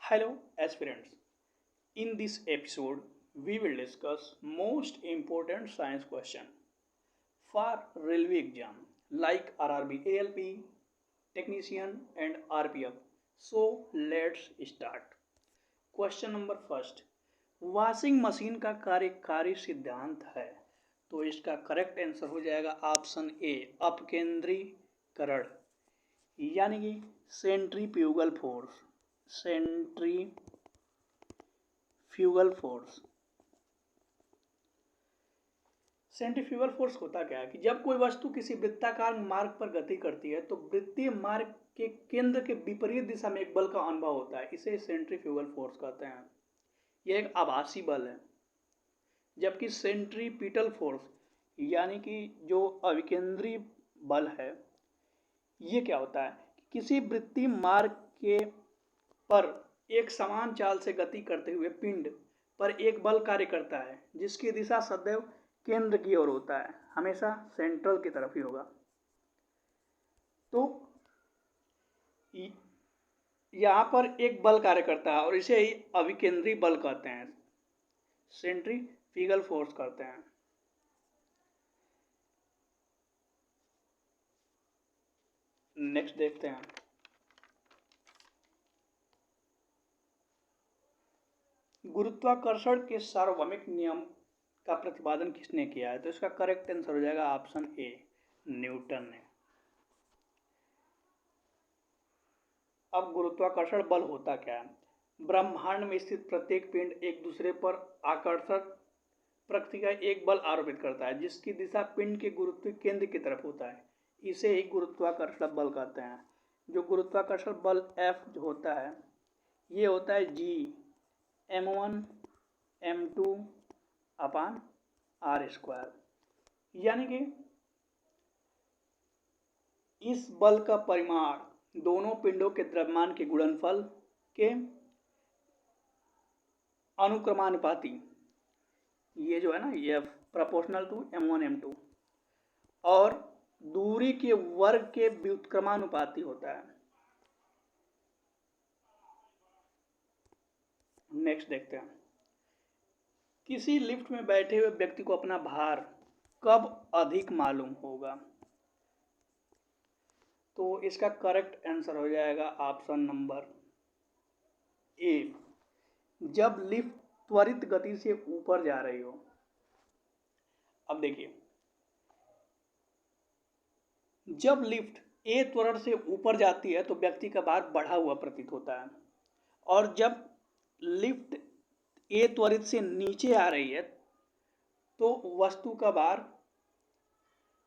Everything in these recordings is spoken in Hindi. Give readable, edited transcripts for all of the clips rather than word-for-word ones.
Hello aspirants. In this episode, we will discuss most important science question for railway exam like RRB ALP, technician and RPF. So let's start. Question number first, washing machine का कार्यकारी सिद्धांत है, तो इसका करेक्ट आंसर हो जाएगा ऑप्शन ए अपकेंद्रीकरण, यानी कि सेंट्रीफ्यूगल फोर्स। सेंट्रीफ्यूगल फोर्स होता क्या है कि जब कोई वस्तु किसी वृत्ताकार मार्ग पर गति करती है तो वृत्तीय मार्ग के केंद्र के विपरीत दिशा में एक बल का अनुभव होता है, इसे सेंट्रीफ्यूगल फोर्स कहते हैं। यह एक आभासी बल है। जबकि सेंट्रीपिटल फोर्स यानी कि जो अविकेंद्री बल है, ये क्या होता है कि किसी वृत्तीय मार्ग के पर एक समान चाल से गति करते हुए पिंड पर एक बल कार्य करता है जिसकी दिशा सदैव केंद्र की ओर होता है, हमेशा सेंट्रल की तरफ ही होगा। तो यहाँ पर एक बल कार्य करता है और इसे ही अविकेंद्री बल कहते हैं, सेंट्रीफ्यूगल फोर्स कहते हैं। नेक्स्ट देखते हैं। गुरुत्वाकर्षण के सार्वभौमिक नियम का प्रतिपादन किसने किया है, तो इसका करेक्ट आंसर हो जाएगा ऑप्शन ए न्यूटन ने। अब गुरुत्वाकर्षण बल होता क्या है? ब्रह्मांड में स्थित प्रत्येक पिंड एक दूसरे पर आकर्षक प्रकृति का एक बल आरोपित करता है जिसकी दिशा पिंड के गुरुत्वीय केंद्र की तरफ होता है, इसे ही गुरुत्वाकर्षण बल कहते हैं। जो गुरुत्वाकर्षण बल एफ जो होता है, ये होता है G m1 m2 अपान r स्क्वायर, यानी कि इस बल का परिमाण दोनों पिंडों के द्रव्यमान के गुणनफल के अनुक्रमानुपाती, ये जो है ना ये प्रोपोर्शनल टू m1 m2 और दूरी के वर्ग के व्युत्क्रमानुपाती होता है। नेक्स्ट देखते हैं। किसी लिफ्ट में बैठे हुए व्यक्ति को अपना भार कब अधिक मालूम होगा, तो इसका करेक्ट आंसर हो जाएगा ऑप्शन नंबर ए जब लिफ्ट त्वरित गति से ऊपर जा रही हो। अब देखिए, जब लिफ्ट ए त्वरण से ऊपर जाती है तो व्यक्ति का भार बढ़ा हुआ प्रतीत होता है, और जब लिफ्ट ए त्वरित से नीचे आ रही है तो वस्तु का भार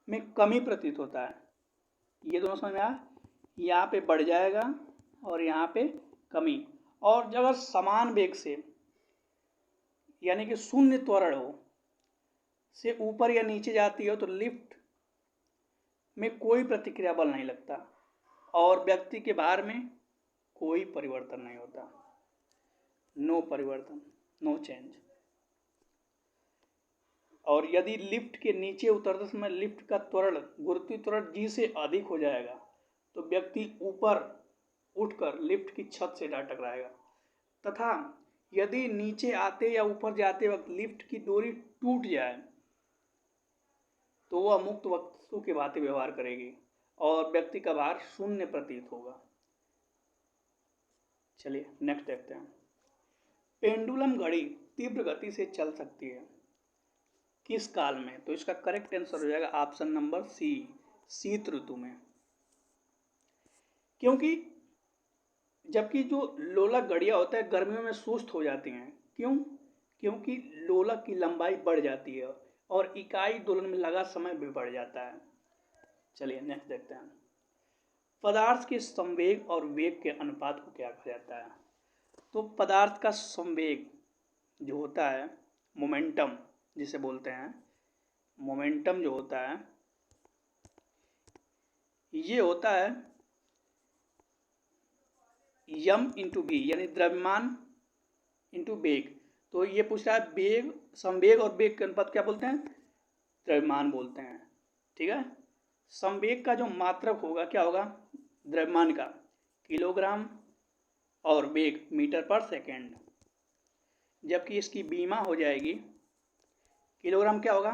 में कमी प्रतीत होता है। ये दोनों समझ में आया, यहाँ पे बढ़ जाएगा और यहाँ पे कमी। और जब अगर समान वेग से यानी कि शून्य त्वरण हो से ऊपर या नीचे जाती हो तो लिफ्ट में कोई प्रतिक्रिया बल नहीं लगता और व्यक्ति के भार में कोई परिवर्तन नहीं होता, नो परिवर्तन, नो चेंज। और यदि लिफ्ट के नीचे उतरते समय लिफ्ट का त्वरण गुरुत्वीय त्वरण g से अधिक हो जाएगा तो व्यक्ति ऊपर उठकर लिफ्ट की छत से जा टकराएगा, तथा यदि नीचे आते या ऊपर जाते वक्त लिफ्ट की डोरी टूट जाए तो वह मुक्त वस्तु के भांति व्यवहार करेगी और व्यक्ति का भार शून्य प्रतीत होगा। चलिए नेक्स्ट देखते हैं। पेंडुलम घड़ी तीव्र गति से चल सकती है किस काल में, तो इसका करेक्ट आंसर हो जाएगा ऑप्शन नंबर सी शीत ऋतु में। क्योंकि जबकि जो लोलक घड़ियां होता है गर्मियों में सुस्त हो जाती हैं, क्यों? क्योंकि लोलक की लंबाई बढ़ जाती है और इकाई दोलन में लगा समय भी बढ़ जाता है। चलिए नेक्स्ट देखते हैं। पदार्थ के संवेग और वेग के अनुपात को क्या कहा जाता है, तो पदार्थ का संवेग जो होता है, मोमेंटम जिसे बोलते हैं, मोमेंटम जो होता है ये होता है यम इंटू बी, यानी द्रव्यमान इंटू वेग। तो ये पूछ रहा है वेग, संवेग और वेग के अनुपात क्या बोलते हैं, द्रव्यमान बोलते हैं। ठीक है, संवेग का जो मात्रक होगा क्या होगा, द्रव्यमान का किलोग्राम और वेग मीटर पर सेकेंड, जबकि इसकी बीमा हो जाएगी किलोग्राम क्या होगा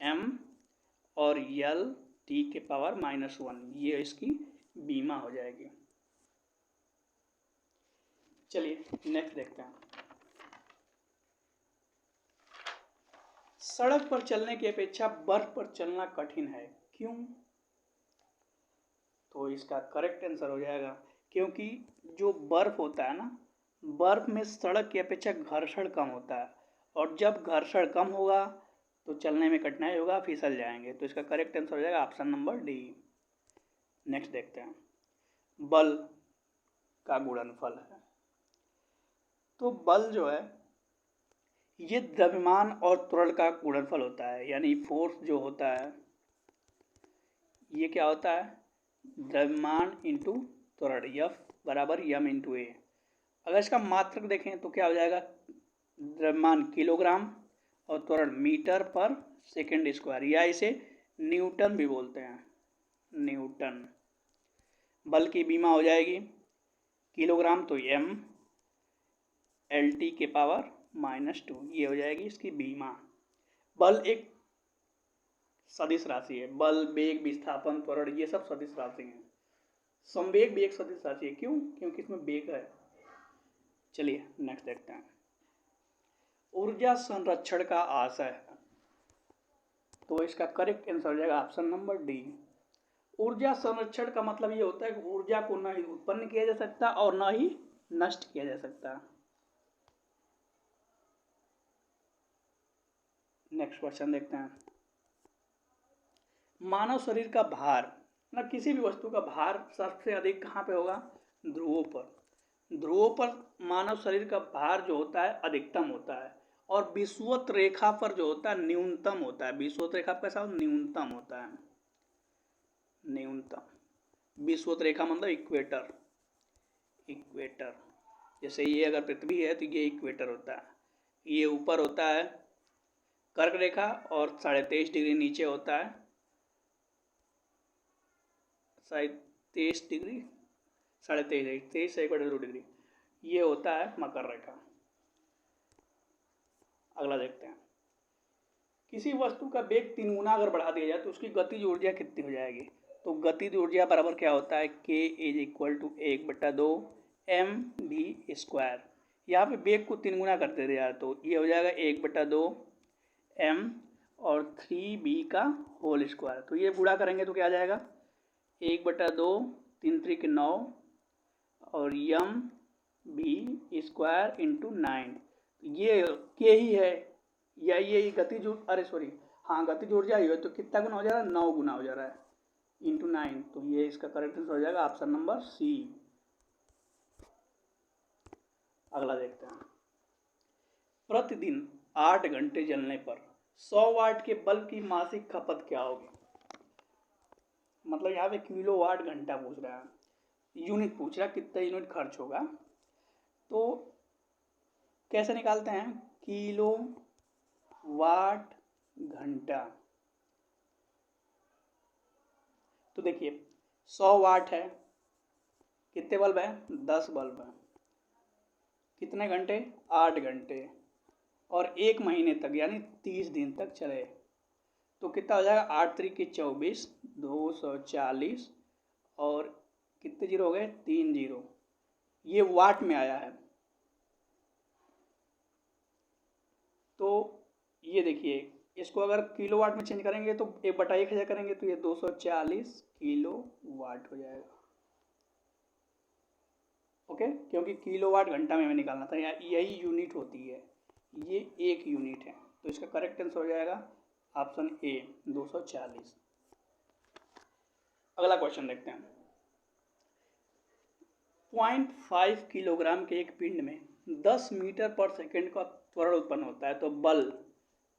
m और l t के पावर -1, ये इसकी बीमा हो जाएगी। चलिए नेक्स्ट देखते हैं। सड़क पर चलने की अपेक्षा बर्फ पर चलना कठिन है, क्यों? तो इसका करेक्ट आंसर हो जाएगा क्योंकि जो बर्फ होता है ना, बर्फ में सड़क की अपेक्षा घर्षण कम होता है, और जब घर्षण कम होगा तो चलने में कठिनाई होगा, फिसल जाएंगे। तो इसका करेक्ट आंसर हो जाएगा ऑप्शन नंबर डी। नेक्स्ट देखते हैं, बल का गुणनफल है। तो बल जो है ये द्रव्यमान और त्वरण का गुणनफल होता है, यानी फोर्स जो होता है ये क्या होता है, द्रव्यमान इंटू त्वरण, F बराबर m इंटू ए। अगर इसका मात्रक देखें तो क्या हो जाएगा, द्रव्यमान किलोग्राम और त्वरण मीटर पर सेकेंड स्क्वायर, या इसे न्यूटन भी बोलते हैं, न्यूटन। बल की बीमा हो जाएगी किलोग्राम तो m LT के पावर -2, ये हो जाएगी इसकी बीमा। बल एक सदिश राशि है, बल, वेग, विस्थापन, त्वरण ये सब सदिश राशि हैं। संवेग भी एक सदिश राशि है, क्यों? क्योंकि इसमें वेग है। चलिए नेक्स्ट देखते हैं, ऊर्जा संरक्षण का आशय। तो इसका करेक्ट आंसर हो जाएगा ऑप्शन नंबर डी। ऊर्जा संरक्षण का मतलब ये होता है कि ऊर्जा को न ही उत्पन्न किया जा सकता और न ही नष्ट किया जा सकता। नेक्स्ट क्वेश्चन देखते हैं, मानव शरीर का भार, ना किसी भी वस्तु का भार सबसे अधिक कहाँ पे होगा, ध्रुवों पर। ध्रुवों पर मानव शरीर का भार जो होता है अधिकतम होता है, और विषुवत रेखा पर जो होता है न्यूनतम होता है। विषुवत रेखा कैसा न्यूनतम होता है, न्यूनतम। विषुवत रेखा मतलब इक्वेटर, इक्वेटर। जैसे ये अगर पृथ्वी है तो ये इक्वेटर होता है, ये ऊपर होता है कर्क रेखा और 23.5 डिग्री नीचे होता है, शायद 23 डिग्री, 23.5 से 1/2 डिग्री, ये होता है मकर रेखा। अगला देखते हैं, किसी वस्तु का वेग 3 गुना अगर बढ़ा दिया जाए तो उसकी गतिज ऊर्जा कितनी हो जाएगी। तो गतिज ऊर्जा बराबर क्या होता है, k = 1/2 mv²। यहाँ पे वेग को 3 गुना करते थे यार, तो ये हो जाएगा 1/2 m और 3b का होल स्क्वायर। तो ये गुणा करेंगे तो क्या आ जाएगा, 1/2 3 3 के 9 और mv² इंटू 9, ये के ही है, या ये गतिज, अरे सॉरी, हाँ गतिज ऊर्जा ही है, तो कितना गुना हो जा रहा है, 9 गुना हो जा रहा है इंटू 9। तो ये इसका करेक्ट आंसर हो जाएगा ऑप्शन नंबर सी। अगला देखते हैं, प्रतिदिन 8 घंटे जलने पर 100 वाट के बल्ब की मासिक खपत क्या होगी। मतलब यहाँ पे किलो वाट घंटा पूछ रहा है, यूनिट पूछ रहा है, कितना यूनिट खर्च होगा। तो कैसे निकालते हैं, किलो वाट घंटा। तो देखिए 100 वाट है, कितने बल्ब हैं, 10 बल्ब हैं, कितने घंटे, 8 घंटे, और 1 महीने तक यानी 30 दिन तक चले तो कितना हो जाएगा, 8 3 24, 240, और कितने जीरो हो गए, 3 जीरो। ये वाट में आया है। तो ये देखिए, इसको अगर किलो वाट में चेंज करेंगे तो 1/1000 करेंगे तो ये 240 किलो वाट हो जाएगा। ओके, क्योंकि किलो वाट घंटा में हमें निकालना था, यही यूनिट होती है, ये एक यूनिट है। तो इसका करेक्ट आंसर हो जाएगा ऑप्शन ए 240। अगला क्वेश्चन देखते हैं, 0.5 किलोग्राम के एक पिंड में 10 मीटर पर सेकेंड का त्वरण उत्पन्न होता है। तो बल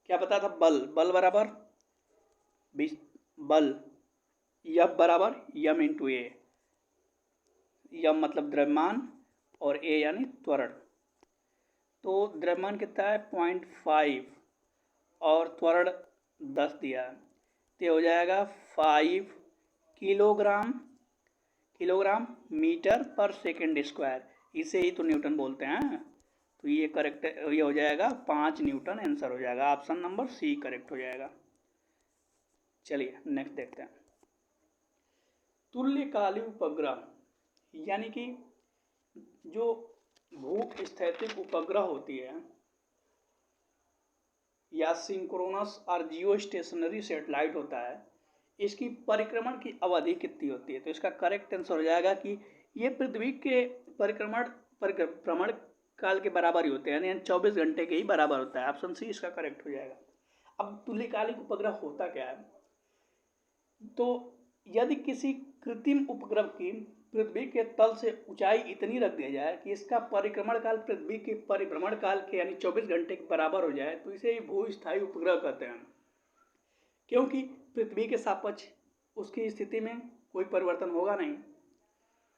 क्या पता था, बल बराबर बल F बराबर m इंटू ए, m मतलब द्रव्यमान और a यानी त्वरण। तो द्रव्यमान कितना है 0.5 और त्वरण 10 दिया है, तो हो जाएगा 5 किलोग्राम किलोग्राम मीटर पर सेकेंड स्क्वायर, इसे ही तो न्यूटन बोलते हैं। तो ये करेक्ट, ये हो जाएगा 5 न्यूटन आंसर हो जाएगा, ऑप्शन नंबर सी करेक्ट हो जाएगा। चलिए नेक्स्ट देखते हैं। तुल्यकालिक उपग्रह यानी कि जो भू-स्थैतिक उपग्रह होती है या सिंक्रोनस और जियो स्टेशनरी सेटेलाइट होता है, इसकी परिक्रमण की अवधि कितनी होती है? तो इसका करेक्ट आंसर हो जाएगा कि ये पृथ्वी के परिक्रमण काल के बराबर ही होते हैं, यानी 24 घंटे के ही बराबर होता है। ऑप्शन सी इसका करेक्ट हो जाएगा। अब तुल्यकालिक उपग्रह होता क्या है? तो यदि किसी कृत्रिम उपग्रह की पृथ्वी के तल से ऊंचाई इतनी रख दी जाए कि इसका परिक्रमण काल पृथ्वी के परिभ्रमण काल के यानी 24 घंटे के बराबर हो जाए, तो इसे भूस्थायी उपग्रह कहते हैं, क्योंकि पृथ्वी के सापेक्ष उसकी स्थिति में कोई परिवर्तन होगा नहीं।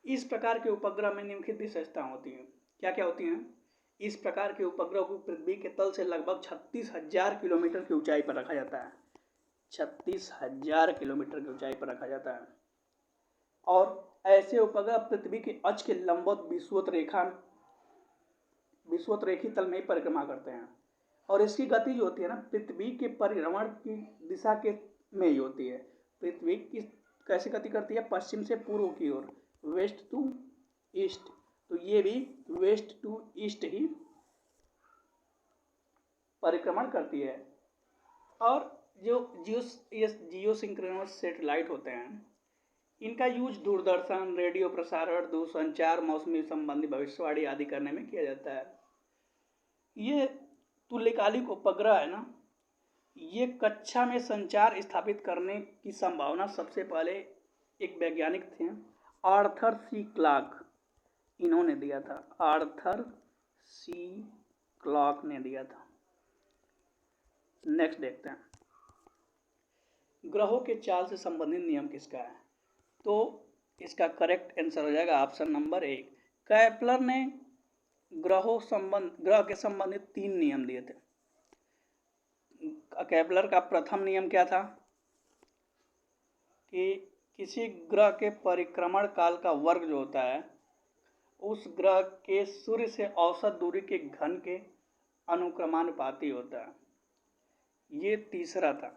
इस प्रकार के उपग्रह में निम्नलिखित विशेषताएं होती हैं। क्या क्या होती हैं? इस प्रकार के उपग्रह को पृथ्वी के तल से लगभग 36,000 किलोमीटर की ऊंचाई पर रखा जाता है। 36,000 किलोमीटर की ऊंचाई पर रखा जाता है। और ऐसे उपग्रह पृथ्वी के अक्ष के लंबवत विषुवत रेखी तल में परिक्रमा करते हैं। और इसकी गति जो होती है ना, पृथ्वी के परिभ्रमण की दिशा के में ही होती है। पृथ्वी की कैसे गति करती है? पश्चिम से पूर्व की ओर, वेस्ट टू ईस्ट। तो ये भी वेस्ट टू ईस्ट ही परिक्रमण करती है। और जो जियो सिंक्रोनस सैटेलाइट होते हैं, इनका यूज दूरदर्शन, रेडियो प्रसारण, दूरसंचार, मौसमी संबंधी भविष्यवाणी आदि करने में किया जाता है। ये तुल्यकालिक उपग्रह है ना, ये कक्षा में संचार स्थापित करने की संभावना सबसे पहले एक वैज्ञानिक थे, आर्थर सी क्लार्क, इन्होंने दिया था। आर्थर सी क्लार्क ने दिया था। नेक्स्ट देखते हैं, ग्रहों के चाल से संबंधित नियम किसका है? तो इसका करेक्ट आंसर हो जाएगा ऑप्शन नंबर 1। कैप्लर ने ग्रह के संबंधित 3 नियम दिए थे। कैप्लर का प्रथम नियम क्या था? कि किसी ग्रह के परिक्रमण काल का वर्ग जो होता है, उस ग्रह के सूर्य से औसत दूरी के घन के अनुक्रमानुपाती होता है। ये तीसरा था।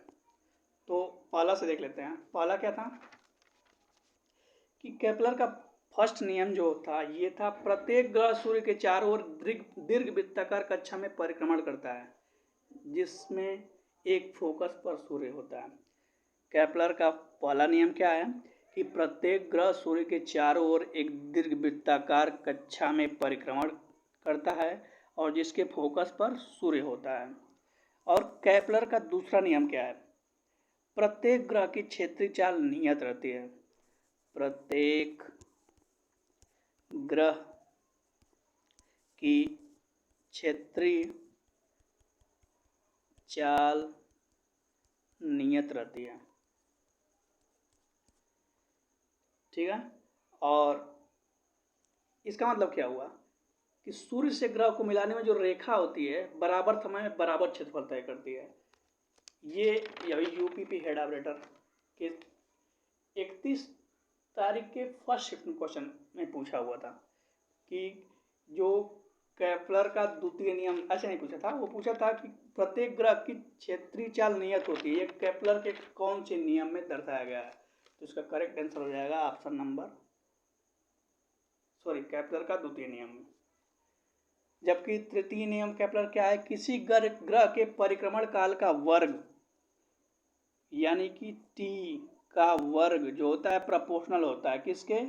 तो पहला से देख लेते हैं। पहला क्या था कि केपलर का फर्स्ट नियम जो था, ये था प्रत्येक ग्रह सूर्य के चारों ओर दीर्घ वृत्ताकार कक्षा में परिक्रमण करता है, जिसमें एक फोकस पर सूर्य होता है। केपलर का पहला नियम क्या है कि प्रत्येक ग्रह सूर्य के चारों ओर एक दीर्घ वृत्ताकार कक्षा में परिक्रमण करता है और जिसके फोकस पर सूर्य होता है। और केपलर का दूसरा नियम क्या है? प्रत्येक ग्रह की क्षेत्रीय चाल नियत रहती है। प्रत्येक ग्रह की क्षेत्रीय चाल नियत रहती है। ठीक है। और इसका मतलब क्या हुआ कि सूर्य से ग्रह को मिलाने में जो रेखा होती है, बराबर समय में बराबर क्षेत्रफल तय करती है। ये यही यूपीपी हेड ऑपरेटर के 31 तारीख के फर्स्ट शिफ्ट क्वेश्चन में पूछा हुआ था कि जो केपलर का द्वितीय नियम, ऐसे नहीं पूछा था, वो पूछा था कि प्रत्येक ग्रह की क्षेत्रीय चाल नियत होती है, ये केपलर के कौन से नियम में दर्शाया गया है? तो इसका करेक्ट आंसर हो जाएगा ऑप्शन नंबर, केपलर का द्वितीय नियम। जबकि तृतीय नियम केपलर क्या है? किसी ग्रह के परिक्रमण काल का वर्ग, यानी कि टी का वर्ग जो होता है प्रोपोर्शनल होता है किसके?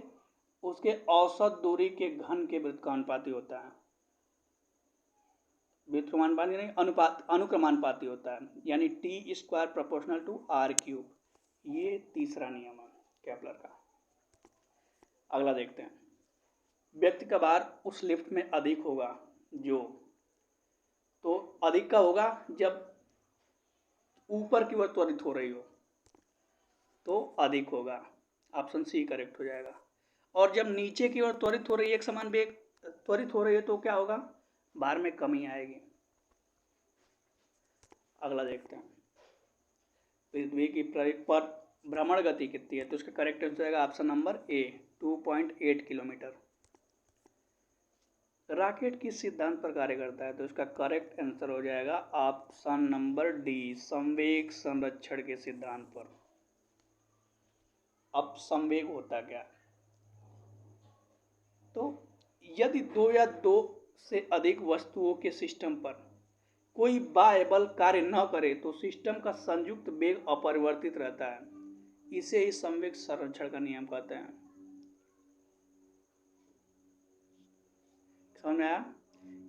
उसके औसत दूरी के घन के व्युत्क्रमानुपाती होता है। व्युत्क्रमानुपाती नहीं, अनुक्रमानुपाती होता है, यानी T square proportional to R cube. ये तीसरा नियम है केपलर का। अगला देखते हैं, व्यक्ति का भार उस लिफ्ट में अधिक होगा जो, तो अधिक का होगा जब ऊपर की ओर त्वरित हो रही हो तो अधिक होगा, ऑप्शन सी करेक्ट हो जाएगा। और जब नीचे की ओर त्वरित हो रही है, एक समान वेग त्वरित हो रही है, तो क्या होगा? भार में कमी आएगी। अगला देखते हैं, पृथ्वी की पर भ्रमण गति कितनी है? तो इसका करेक्ट आंसर आएगा option number A, 2.8 kilometre. Rocket किस सिद्धांत पर कार्य करता है? तो इसका करेक्ट आंसर हो जाएगा ऑप्शन नंबर डी, संवेग संरक्षण के सिद्धांत पर। अब संवेग होता क्या? तो यदि दो या दो से अधिक वस्तुओं के सिस्टम पर कोई बाह्य बल कार्य न करे तो सिस्टम का संयुक्त वेग अपरिवर्तित रहता है। इसे ही संवेग संरक्षण का नियम कहते हैं। समझ में आया?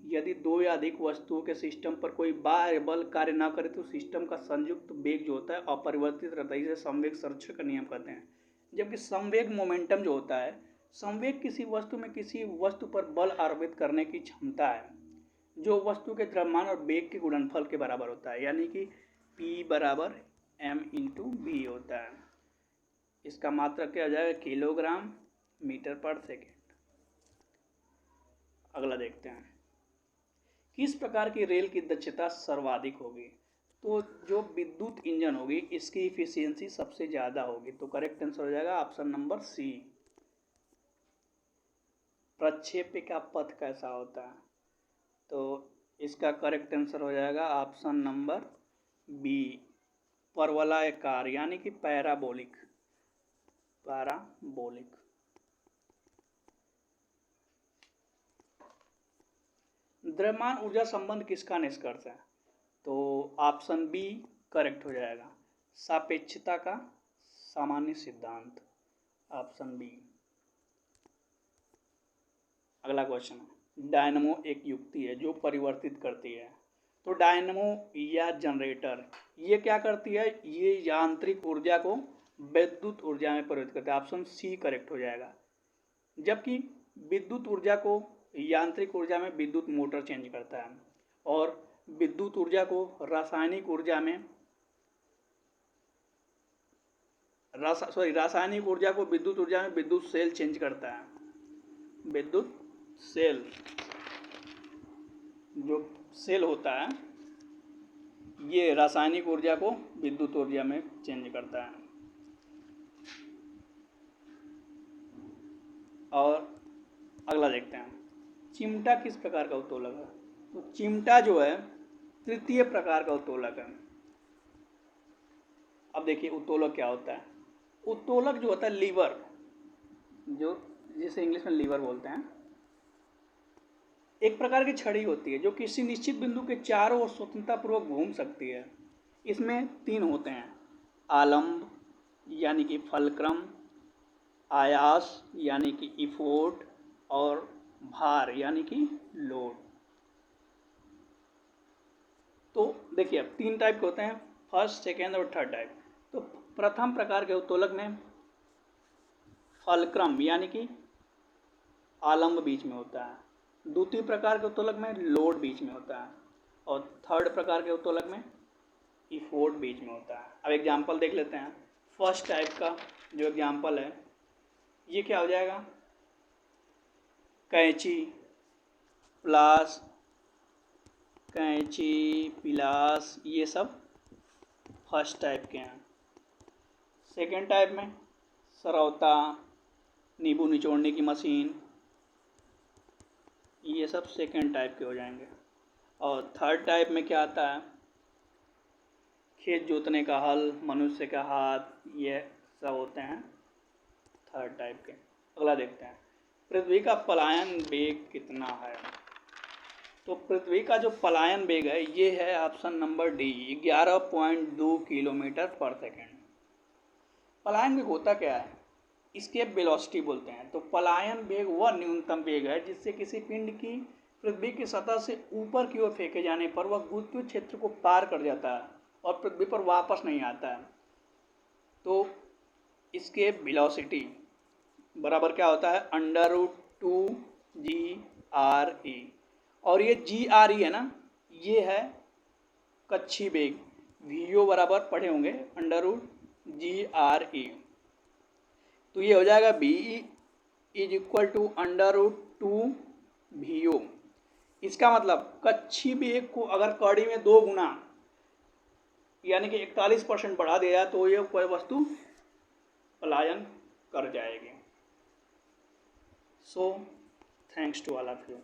यदि दो या अधिक वस्तुओं के सिस्टम पर कोई बाह्य बल कार्य न करे तो सिस्टम का संयुक्त वेग जो होता है अपरिवर्तित रहता है। इसे संवेग संरक्षण का नियम कहते हैं। जबकि संवेग मोमेंटम जो होता है, संवेग किसी वस्तु में किसी वस्तु पर बल आरोपित करने की क्षमता है जो वस्तु के द्रव्यमान और वेग के गुणनफल के बराबर होता है, यानी कि P बराबर m/v होता है। इसका मात्रक क्या हो जाएगा? किलोग्राम मीटर पर सेकेंड। अगला देखते हैं, किस प्रकार की रेल की दक्षता सर्वाधिक होगी? तो जो विद्युत इंजन होगी इसकी इफिशियंसी सबसे ज़्यादा होगी। तो करेक्ट आंसर हो जाएगा ऑप्शन नंबर सी। प्रक्षेप्य का पथ कैसा होता है? तो इसका करेक्ट आंसर हो जाएगा ऑप्शन नंबर बी, परवलयाकार, यानी कि पैराबोलिक। पैराबोलिक। द्रव्यमान ऊर्जा संबंध किसका निष्कर्ष है? तो ऑप्शन बी करेक्ट हो जाएगा, सापेक्षता का सामान्य सिद्धांत, ऑप्शन बी। अगला क्वेश्चन, डायनमो एक युक्ति है जो परिवर्तित करती है। तो डायनमो या जनरेटर ये क्या करती है? ये यांत्रिक ऊर्जा को विद्युत ऊर्जा में परिवर्तित करता है। ऑप्शन सी करेक्ट हो जाएगा। जबकि विद्युत ऊर्जा को यांत्रिक ऊर्जा में विद्युत मोटर चेंज करता है और विद्युत ऊर्जा को रासायनिक ऊर्जा में रासायनिक ऊर्जा को विद्युत ऊर्जा में विद्युत सेल चेंज करता है। विद्युत सेल, जो सेल होता है ये रासायनिक ऊर्जा को विद्युत ऊर्जा में चेंज करता है। और अगला देखते हैं, चिमटा किस प्रकार का उत्तोलक है? तो चिमटा जो है तृतीय प्रकार का उत्तोलक है। अब देखिए उत्तोलक क्या होता है। उत्तोलक जो होता है लीवर, जो जिसे इंग्लिश में लीवर बोलते हैं, एक प्रकार की छड़ी होती है जो किसी निश्चित बिंदु के चारों ओर स्वतंत्रतापूर्वक घूम सकती है। इसमें तीन होते हैं, आलंब यानी कि फलक्रम, आयास यानी कि इफोर्ट, और भार यानी कि लोड। तो देखिए अब तीन टाइप के होते हैं, फर्स्ट, सेकेंड और थर्ड टाइप। तो प्रथम प्रकार के उत्तोलक में फलक्रम यानी कि आलंब बीच में होता है, द्वितीय प्रकार के उत्तोलक में लोड बीच में होता है, और थर्ड प्रकार के उत्तोलक में इफोर्ट बीच में होता है। अब एग्जाम्पल देख लेते हैं। फर्स्ट टाइप का जो एग्जाम्पल है ये क्या हो जाएगा? कैंची, प्लास, कैंची, पिलास, ये सब फर्स्ट टाइप के हैं। सेकेंड टाइप में सरौता, नींबू निचोड़ने की मशीन, ये सब सेकेंड टाइप के हो जाएंगे। और थर्ड टाइप में क्या आता है? खेत जोतने का हल, मनुष्य का हाथ, ये सब होते हैं थर्ड टाइप के। अगला देखते हैं, पृथ्वी का पलायन वेग कितना है? तो पृथ्वी का जो पलायन वेग है ये है ऑप्शन नंबर डी, 11.2 किलोमीटर पर सेकेंड। पलायन वेग होता क्या है? इसके वेलोसिटी बोलते हैं। तो पलायन वेग वह न्यूनतम वेग है जिससे किसी पिंड की पृथ्वी की सतह से ऊपर की ओर फेंके जाने पर वह गुरुत्वीय क्षेत्र को पार कर जाता है और पृथ्वी पर वापस नहीं आता है। तो इसके वेलोसिटी बराबर क्या होता है? √2 GRE, और ये GRE है ना, ये है कक्षीय वेग। VO बराबर पढ़े होंगे √GRE, तो ये हो जाएगा BE = √2 VO। इसका मतलब कक्षीय वेग को अगर कड़ी में 2 गुना यानी कि 41% बढ़ा दिया तो ये कोई वस्तु पलायन कर जाएगी। So thanks to all of you.